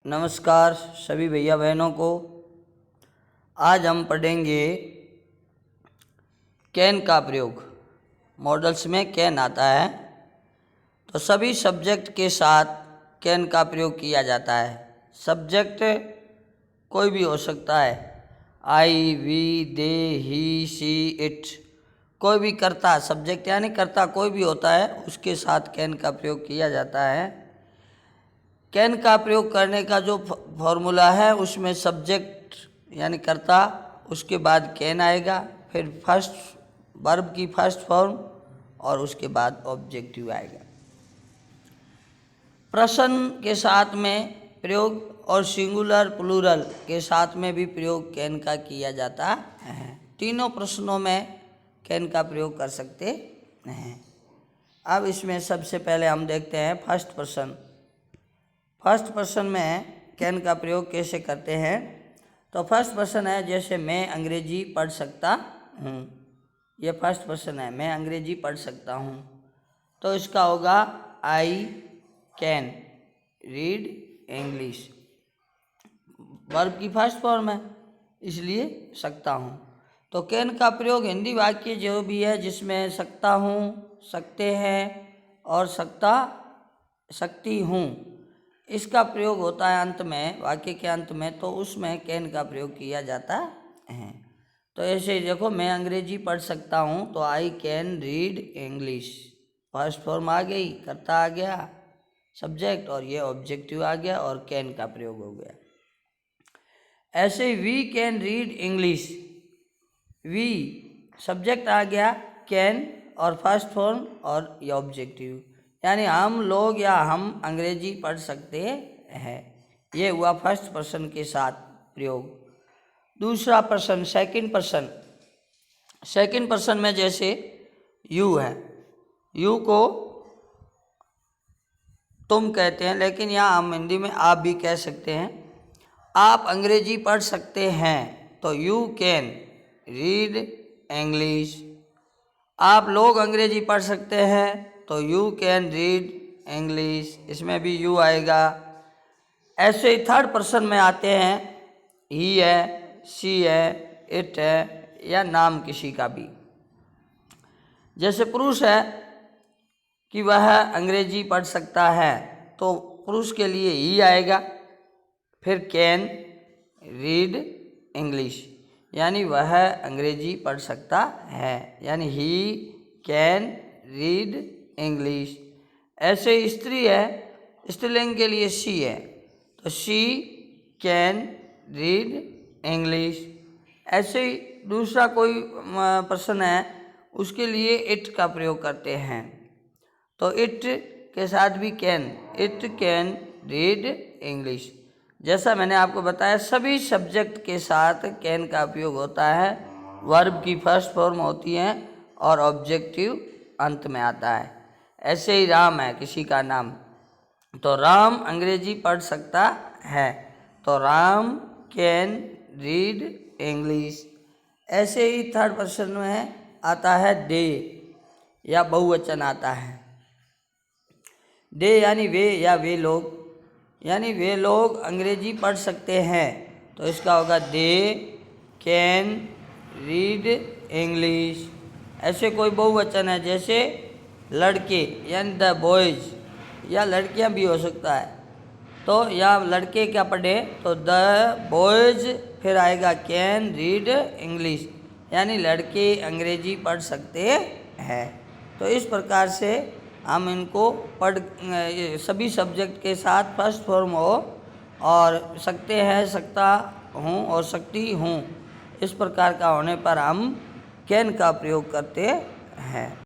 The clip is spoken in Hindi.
नमस्कार सभी भैया बहनों को। आज हम पढ़ेंगे कैन का प्रयोग। मॉडल्स में कैन आता है, तो सभी सब्जेक्ट के साथ कैन का प्रयोग किया जाता है। सब्जेक्ट कोई भी हो सकता है, आई, we, they, he, C, it, कोई भी कर्ता, सब्जेक्ट यानी कर्ता कोई भी होता है, उसके साथ कैन का प्रयोग किया जाता है। कैन का प्रयोग करने का जो फॉर्मूला है उसमें सब्जेक्ट यानी कर्ता, उसके बाद कैन आएगा, फिर फर्स्ट वर्ब की फर्स्ट फॉर्म और उसके बाद ऑब्जेक्टिव आएगा। प्रश्न के साथ में प्रयोग और सिंगुलर प्लूरल के साथ में भी प्रयोग कैन का किया जाता है। तीनों प्रश्नों में कैन का प्रयोग कर सकते हैं। अब इसमें सबसे पहले हम देखते हैं फर्स्ट पर्सन। फर्स्ट पर्सन में कैन का प्रयोग कैसे करते हैं। तो फर्स्ट पर्सन है, जैसे मैं अंग्रेजी पढ़ सकता हूँ, ये फर्स्ट पर्सन है, मैं अंग्रेजी पढ़ सकता हूँ, तो इसका होगा आई कैन रीड इंग्लिश। वर्ब की फर्स्ट फॉर्म है, इसलिए सकता हूँ। तो कैन का प्रयोग हिंदी वाक्य जो भी है जिसमें सकता हूँ, सकते हैं और सकती हूँ, इसका प्रयोग होता है अंत में, वाक्य के अंत में, तो उसमें कैन का प्रयोग किया जाता है। तो ऐसे ही देखो, मैं अंग्रेजी पढ़ सकता हूँ, तो I can read English, first form आ गई, कर्ता आ गया, सब्जेक्ट, और ये ऑब्जेक्टिव आ गया और कैन का प्रयोग हो गया। ऐसे ही we can read English, we subject आ गया, कैन और फर्स्ट फॉर्म और ये ऑब्जेक्टिव, यानी हम लोग या हम अंग्रेजी पढ़ सकते हैं। ये हुआ फर्स्ट पर्सन के साथ प्रयोग। दूसरा person, second person. Second person में जैसे यू है, यू को तुम कहते हैं, लेकिन यहाँ हम हिंदी में आप भी कह सकते हैं। आप अंग्रेजी पढ़ सकते हैं, तो यू कैन रीड इंग्लिश। आप लोग अंग्रेजी पढ़ सकते हैं, तो यू कैन रीड इंग्लिश, इसमें भी यू आएगा। ऐसे ही थर्ड पर्सन में आते हैं, ही है, सी है, इट है, या नाम किसी का भी। जैसे पुरुष है कि वह अंग्रेजी पढ़ सकता है, तो पुरुष के लिए ही आएगा, फिर कैन रीड इंग्लिश, यानी वह अंग्रेजी पढ़ सकता है, यानी ही कैन रीड इंग्लिश। ऐसे स्त्री है, स्त्रीलिंग के लिए शी है, तो शी कैन रीड इंग्लिश। ऐसे ही दूसरा कोई पर्सन है, उसके लिए इट का प्रयोग करते हैं, तो इट के साथ भी can, it can read English. जैसा मैंने आपको बताया, सभी सब्जेक्ट के साथ कैन का उपयोग होता है। वर्ब की फर्स्ट फॉर्म होती है और ऑब्जेक्टिव अंत में आता है। ऐसे ही राम है, किसी का नाम, तो राम अंग्रेजी पढ़ सकता है, तो राम कैन रीड इंग्लिश। ऐसे ही थर्ड पर्सन में आता है दे, या बहुवचन आता है। दे यानी वे या वे लोग, यानी वे लोग अंग्रेजी पढ़ सकते हैं, तो इसका होगा दे कैन रीड इंग्लिश। ऐसे कोई बहुवचन है, जैसे लड़के यानी द बॉयज़, या लड़कियां भी हो सकता है, तो या लड़के क्या पढ़े, तो द बॉयज़, फिर आएगा कैन रीड इंग्लिश, यानी लड़के अंग्रेजी पढ़ सकते हैं। तो इस प्रकार से हम इनको सभी सब्जेक्ट के साथ फर्स्ट फॉर्म हो और सकते हैं, सकता हूँ और सकती हूँ, इस प्रकार का होने पर हम कैन का प्रयोग करते हैं।